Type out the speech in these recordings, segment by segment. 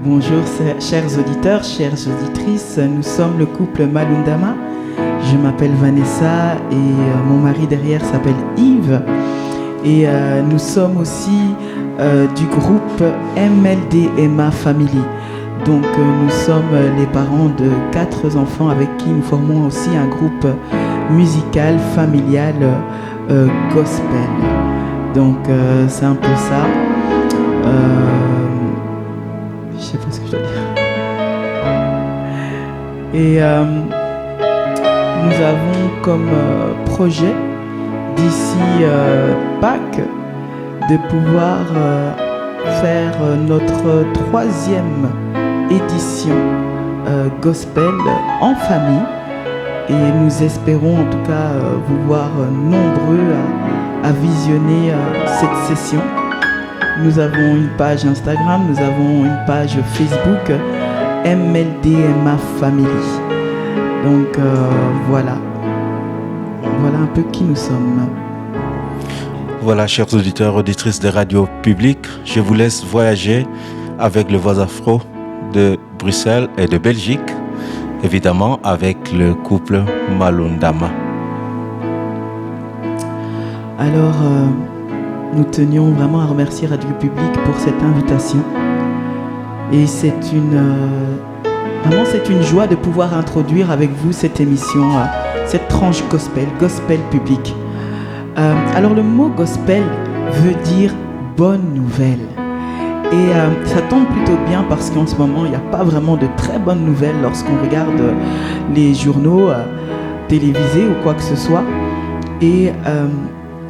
Bonjour chers auditeurs, chères auditrices, nous sommes le couple Malundama. Je m'appelle Vanessa et mon mari derrière s'appelle Yves. Et nous sommes aussi du groupe MLDMA Family. Donc nous sommes les parents de 4 enfants avec qui nous formons aussi un groupe musical, familial, gospel. Donc c'est un peu ça. Je sais pas ce que je dois dire. Et nous avons comme projet d'ici Pâques de pouvoir faire notre 3e édition gospel en famille. Et nous espérons en tout cas vous voir nombreux à visionner cette session. Nous avons une page Instagram, nous avons une page Facebook, MLDMA Family. Donc voilà un peu qui nous sommes. Voilà, chers auditeurs, auditrices de radio publique, je vous laisse voyager avec le Voix Afro de Bruxelles et de Belgique, évidemment avec le couple Malundama. Alors, nous tenions vraiment à remercier Radio Public pour cette invitation. Et c'est une joie de pouvoir introduire avec vous cette émission, cette tranche gospel public. Alors le mot gospel veut dire bonne nouvelle. Et ça tombe plutôt bien parce qu'en ce moment, il n'y a pas vraiment de très bonnes nouvelles lorsqu'on regarde les journaux télévisés ou quoi que ce soit. Et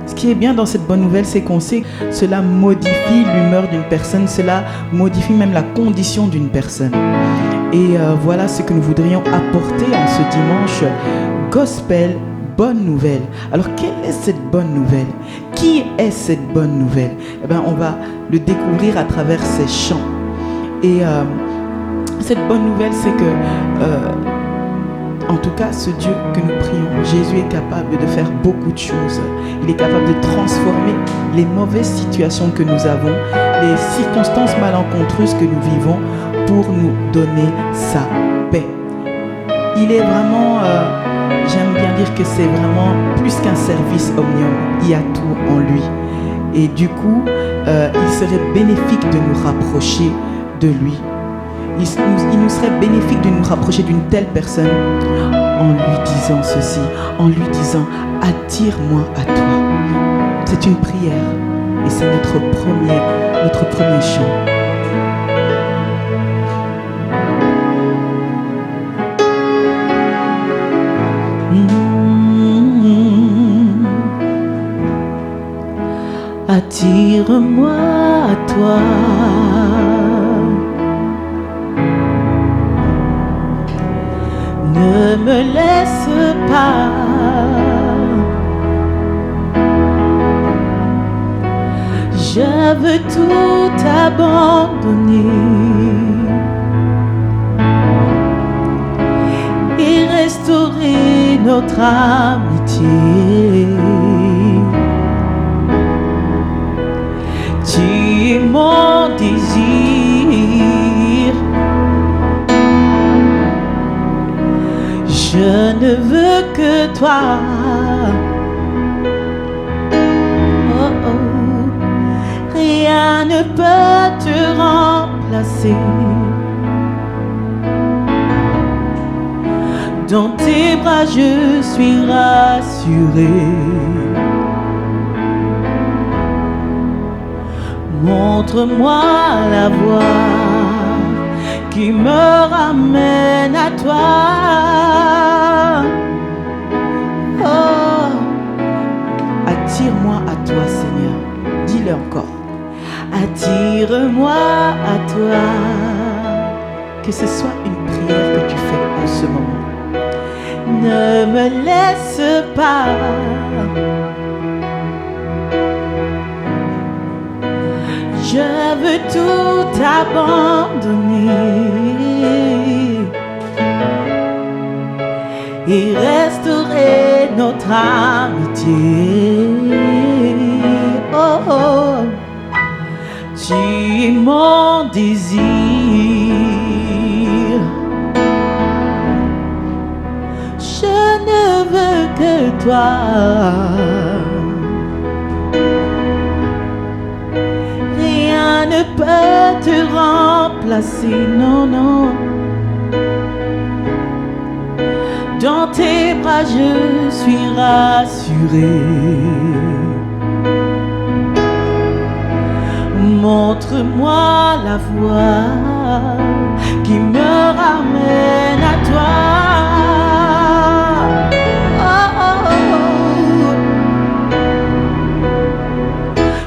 ce qui est bien dans cette bonne nouvelle, c'est qu'on sait que cela modifie l'humeur d'une personne, cela modifie même la condition d'une personne. Et voilà ce que nous voudrions apporter en ce dimanche gospel, bonne nouvelle. Alors quelle est cette bonne nouvelle? Qui est cette bonne nouvelle? Eh bien, on va le découvrir à travers ces chants. Et cette bonne nouvelle, c'est que en tout cas, ce Dieu que nous prions, Jésus est capable de faire beaucoup de choses. Il est capable de transformer les mauvaises situations que nous avons, les circonstances malencontreuses que nous vivons, pour nous donner sa paix. Il est vraiment, j'aime bien dire que c'est vraiment plus qu'un service omnium. Il y a tout en lui. Et du coup, il serait bénéfique de nous rapprocher de lui. Il nous serait bénéfique de nous rapprocher d'une telle personne en lui disant ceci, en lui disant « Attire-moi à toi ». C'est une prière et c'est notre premier chant. Attire-moi à toi. Ne me laisse pas. Je veux tout abandonner et restaurer notre amitié. Tu es mon désir. Je ne veux que toi. Oh oh. Rien ne peut te remplacer. Dans tes bras je suis rassuré. Montre-moi la voie qui me ramène à toi. Oh, attire-moi à toi, Seigneur. Dis-le encore. Attire-moi à toi. Que ce soit une prière que tu fais en ce moment. Ne me laisse pas. Je veux tout abandonner et restaurer notre amitié. Oh, oh. Tu es mon désir. toi. Rien ne peut te remplacer, non, non. Dans tes bras je suis rassuré. Montre-moi la voie qui me ramène à toi. Oh, oh, oh.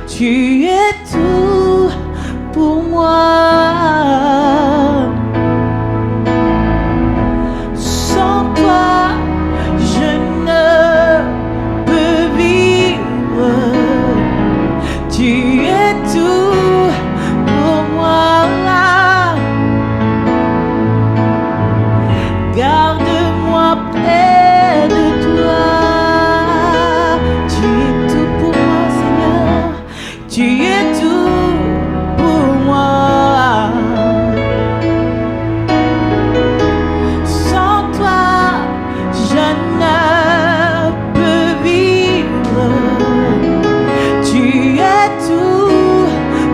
Tu es tout pour moi. Sans toi, je ne peux vivre. Tu es tout pour moi. Garde-moi près de toi. Tu es tout pour moi, Seigneur. Tu es tout pour moi. Sans toi, je ne peux vivre. Tu es tout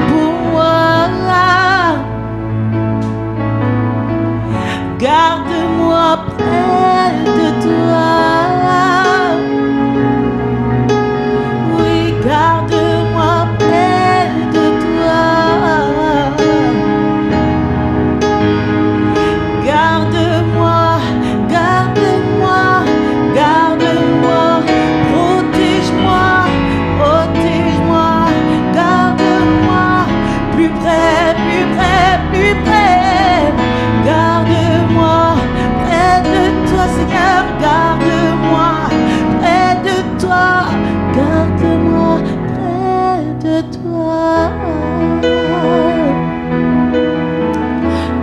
pour moi. Garde-moi près de toi. Oui, garde-moi près de toi. Garde-moi, garde-moi, garde-moi. Protège-moi, protège-moi. Garde-moi plus près, plus près, plus près. Garde-moi près de toi, Seigneur. Garde-moi près de toi. Garde-moi près de toi.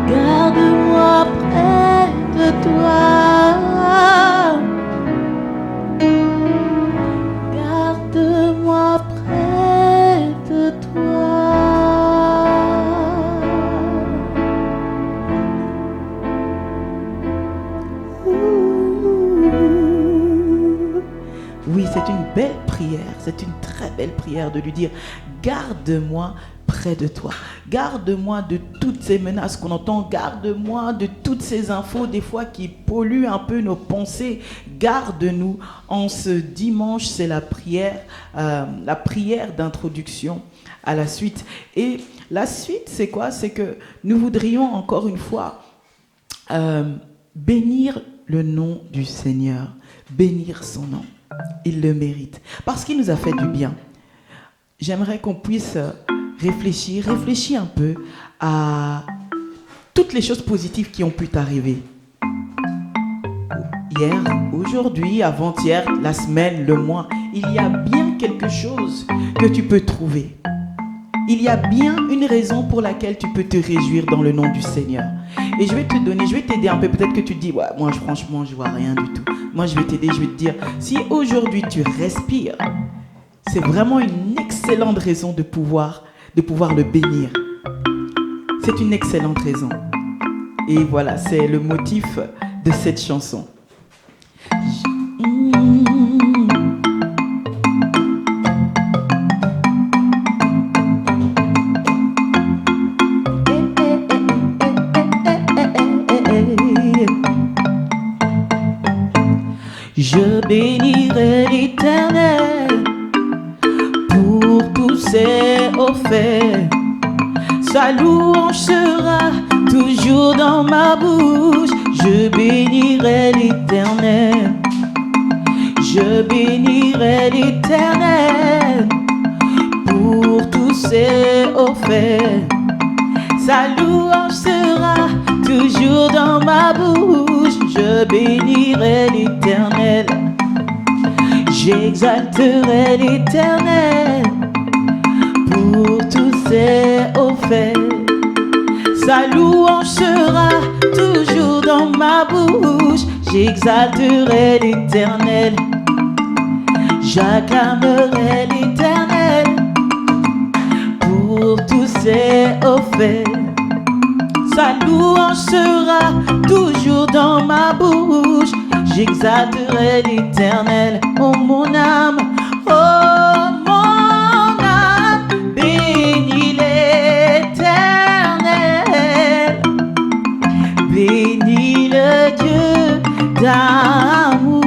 Garde-moi près de toi. Garde-moi près de toi. Oui, c'est une belle prière, c'est une très belle prière de lui dire « Garde-moi près de toi. Garde-moi de toutes ces menaces qu'on entend. Garde-moi de toutes ces infos des fois qui polluent un peu nos pensées. Garde-nous. » En ce dimanche, c'est la prière d'introduction à la suite. Et la suite, c'est quoi? C'est que nous voudrions encore une fois bénir le nom du Seigneur, bénir son nom. Il le mérite parce qu'il nous a fait du bien. J'aimerais qu'on puisse réfléchir un peu à toutes les choses positives qui ont pu t'arriver. Hier, aujourd'hui, avant-hier, la semaine, le mois, il y a bien quelque chose que tu peux trouver. Il y a bien une raison pour laquelle tu peux te réjouir dans le nom du Seigneur. Et je vais t'aider un peu. Peut-être que tu te dis, ouais, moi franchement, je vois rien du tout. Moi, je vais t'aider, je vais te dire, si aujourd'hui tu respires, c'est vraiment une excellente raison de pouvoir le bénir. C'est une excellente raison. Et voilà, c'est le motif de cette chanson. Je bénirai l'Éternel pour tous ses hauts faits. Sa louange sera toujours dans ma bouche. Je bénirai l'Éternel. Je bénirai l'Éternel pour tous ses hauts faits. Sa louange sera toujours dans ma bouche. Je bénirai l'Éternel. J'exalterai l'Éternel pour tous ses hauts faits. Sa louange sera toujours dans ma bouche. J'exalterai l'Éternel. J'acclamerai l'Éternel pour tous ses hauts faits. Sa louange sera toujours dans ma bouche. j'exalterai l'Éternel. Oh mon âme, bénis l'Éternel. Bénis le Dieu d'amour.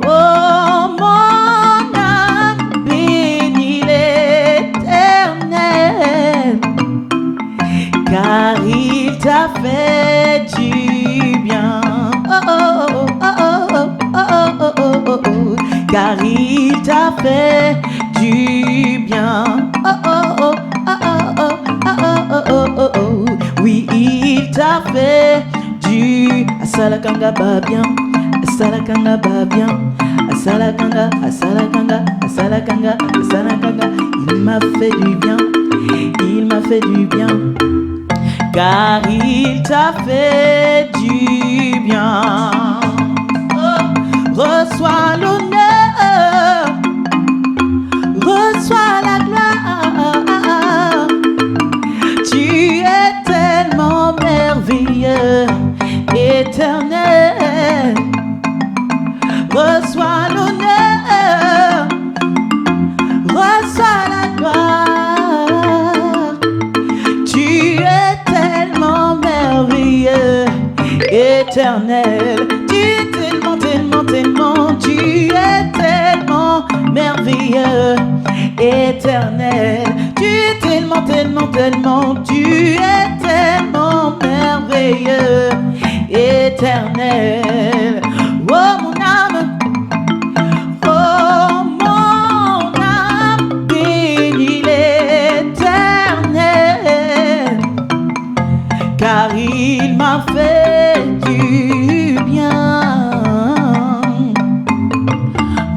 Oh mon âme, bénis l'Éternel, car il t'a fait du bien. Oh oh oh oh oh oh oh oh oh, car il t'a fait du bien. Oh oh oh oh oh oh oh oh oh oh. Oui, il t'a fait du asalakanga ba bien, asalakanga ba bien, asalakanga, asalakanga, asalakanga, asalakanga. Il m'a fait du bien, il m'a fait du bien, car il t'a fait du bien. Oh, reçois l'honneur, reçois la gloire. Tu es tellement merveilleux, Éternel. Reçois l'honneur, reçois la gloire. Tu es tellement merveilleux, Éternel. Tu es tellement, tellement, tellement. Tu es tellement merveilleux, Éternel. Tu es tellement, tellement, tellement. Tu es tellement merveilleux, Éternel. Oh mon âme, oh mon âme, bénis l'Éternel, car il m'a fait du bien.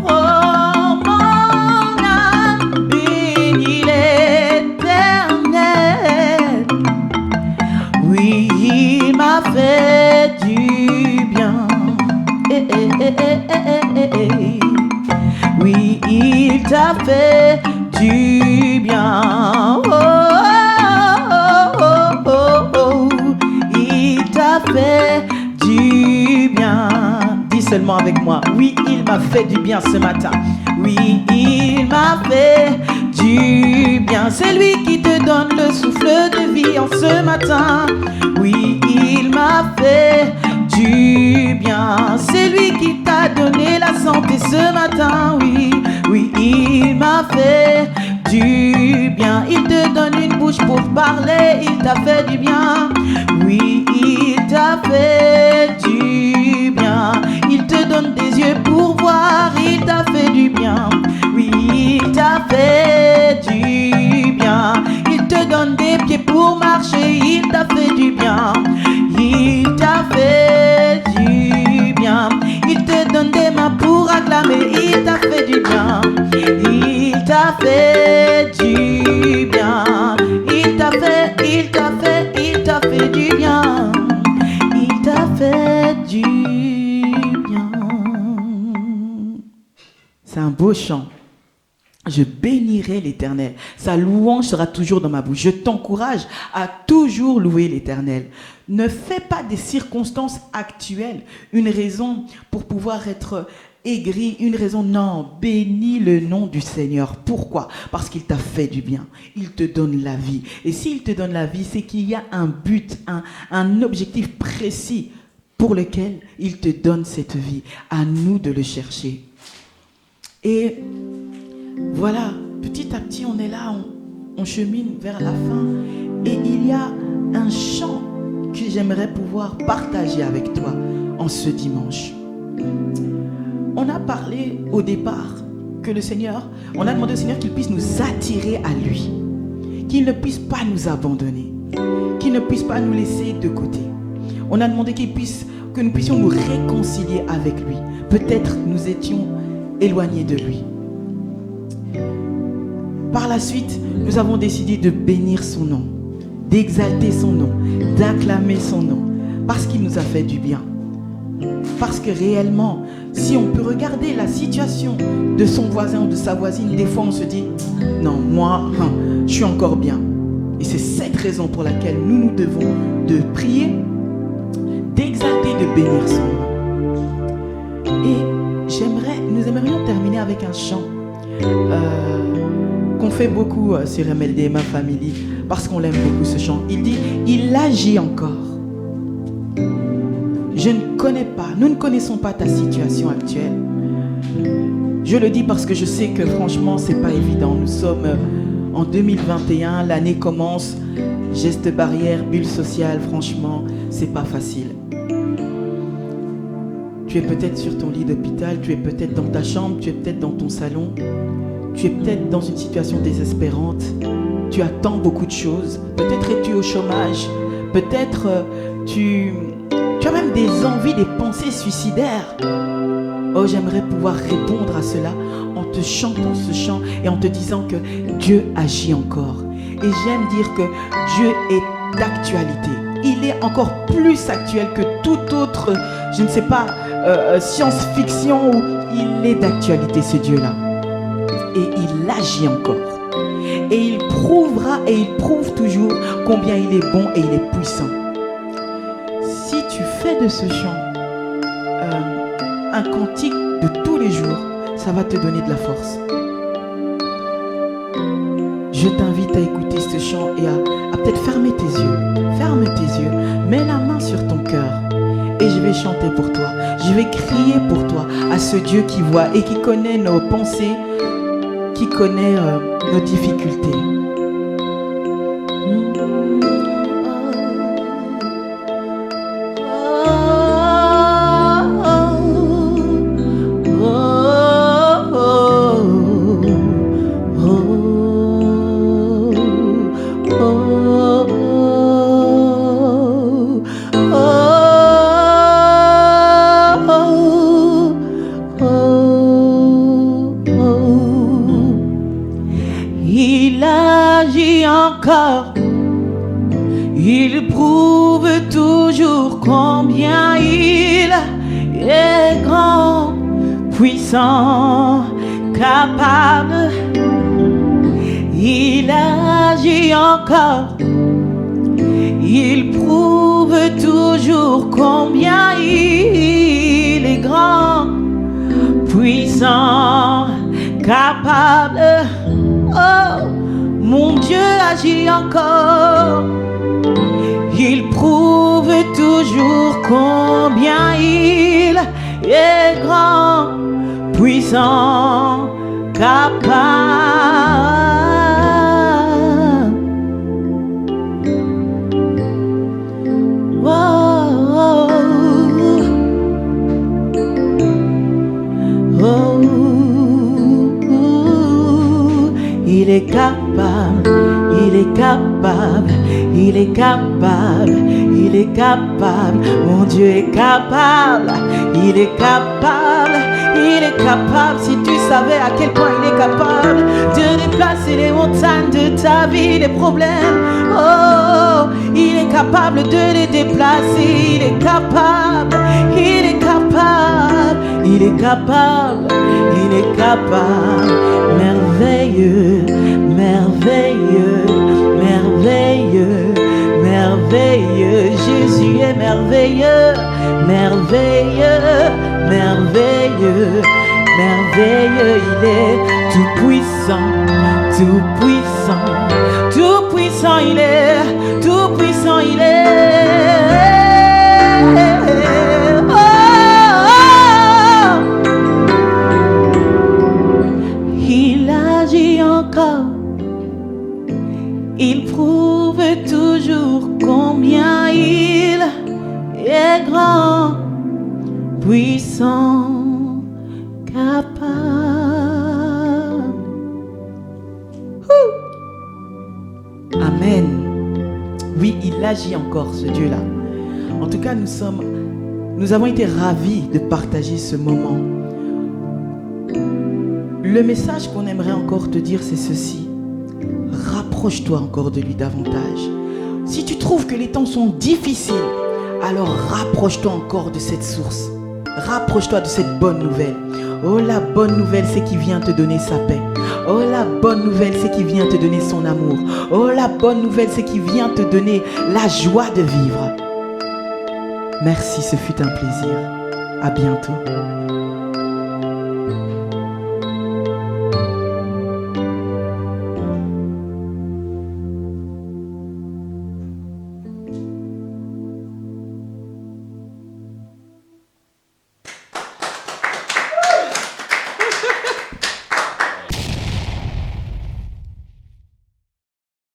Oh mon âme, bénis l'Éternel. Oui, il m'a fait du bien. Oui, il t'a fait du bien. Oh, oh, oh, oh, oh. Il t'a fait du bien. Dis seulement avec moi. Oui, il m'a fait du bien ce matin. Oui, il m'a fait du bien. C'est lui qui te donne le souffle de vie en ce matin. Oui, il m'a fait du bien. C'est lui qui t'a donné la santé ce matin. Oui, oui, il m'a fait du bien. Il te donne une bouche pour parler. Il t'a fait du bien. Oui, il t'a fait du bien. Il te donne des yeux pour voir. Il t'a fait du bien. Oui, il t'a fait du bien. Il te donne des pieds pour marcher. Il t'a fait du bien. Il t'a fait du bien. Il te donne des mains pour acclamer. Il t'a fait du bien. Il t'a fait du bien. Il t'a fait, il t'a fait, il t'a fait du bien. Il t'a fait du bien. C'est un beau chant. Je bénirai l'Éternel. Sa louange sera toujours dans ma bouche. Je t'encourage à toujours louer l'Éternel. Ne fais pas des circonstances actuelles une raison pour pouvoir être aigri, une raison. Non, bénis le nom du Seigneur. Pourquoi? Parce qu'il t'a fait du bien. Il te donne la vie. Et s'il te donne la vie, c'est qu'il y a un but, un objectif précis pour lequel il te donne cette vie. À nous de le chercher. Et voilà, petit à petit, on est là, on chemine vers la fin. Et il y a un chant que j'aimerais pouvoir partager avec toi en ce dimanche. On a parlé au départ que le Seigneur, on a demandé au Seigneur qu'il puisse nous attirer à lui, qu'il ne puisse pas nous abandonner, qu'il ne puisse pas nous laisser de côté. On a demandé que nous puissions nous réconcilier avec lui. Peut-être nous étions éloignés de lui. Par la suite, nous avons décidé de bénir son nom, d'exalter son nom, d'acclamer son nom, parce qu'il nous a fait du bien. Parce que réellement, si on peut regarder la situation de son voisin ou de sa voisine, des fois on se dit, non, moi, je suis encore bien. Et c'est cette raison pour laquelle nous devons de prier, d'exalter de bénir son nom. Et nous aimerions terminer avec un chant qu'on fait beaucoup sur MLDMA Family, parce qu'on l'aime beaucoup ce chant. Il dit, il agit encore. Je ne connais pas, nous ne connaissons pas ta situation actuelle. Je le dis parce que je sais que franchement, c'est pas évident. Nous sommes en 2021, l'année commence, gestes barrières, bulle sociale, franchement, c'est pas facile. Tu es peut-être sur ton lit d'hôpital, tu es peut-être dans ta chambre, tu es peut-être dans ton salon, tu es peut-être dans une situation désespérante, tu attends beaucoup de choses, peut-être es-tu au chômage, peut-être tu as même des envies, des pensées suicidaires. Oh, j'aimerais pouvoir répondre à cela en te chantant ce chant et en te disant que Dieu agit encore. Et j'aime dire que Dieu est d'actualité. Il est encore plus actuel que toute autre, je ne sais pas, science-fiction, où il est d'actualité, ce Dieu-là. Et il agit encore. Et il prouvera et il prouve toujours combien il est bon et il est puissant. Si tu fais de ce chant un cantique de tous les jours, ça va te donner de la force. Je t'invite à écouter ce chant et à peut-être fermer tes yeux. Ferme tes yeux, mets la main sur ton cœur et je vais chanter pour toi. Je vais crier pour toi à ce Dieu qui voit et qui connaît nos pensées, qui connaît nos difficultés. Il prouve toujours combien il est grand, puissant, capable. Il agit encore. Il prouve toujours combien il est grand, puissant, capable. Oh, mon Dieu agit encore. Il prouve toujours combien il est grand, puissant, capable. Oh, oh, oh, il est capable, il est capable. Il est capable, il est capable, mon Dieu est capable, il est capable, il est capable. Si tu savais à quel point il est capable de déplacer les montagnes de ta vie, les problèmes, oh, il est capable de les déplacer, il est capable, il est capable, il est capable, il est capable, merveilleux, merveilleux. Merveilleux, merveilleux, Jésus est merveilleux, merveilleux, merveilleux, merveilleux, il est tout puissant, tout puissant, tout puissant, il est, tout puissant, il est. Il agit encore. Il prouve toujours combien il est grand, puissant, capable. Amen. Oui, il agit encore, ce Dieu-là. En tout cas, nous avons été ravis de partager ce moment. Le message qu'on aimerait encore te dire, c'est ceci. Rapproche-toi encore de lui davantage. Si tu trouves que les temps sont difficiles, alors rapproche-toi encore de cette source. Rapproche-toi de cette bonne nouvelle. Oh, la bonne nouvelle, c'est qu'il vient te donner sa paix. Oh, la bonne nouvelle, c'est qu'il vient te donner son amour. Oh, la bonne nouvelle, c'est qu'il vient te donner la joie de vivre. Merci, ce fut un plaisir. À bientôt.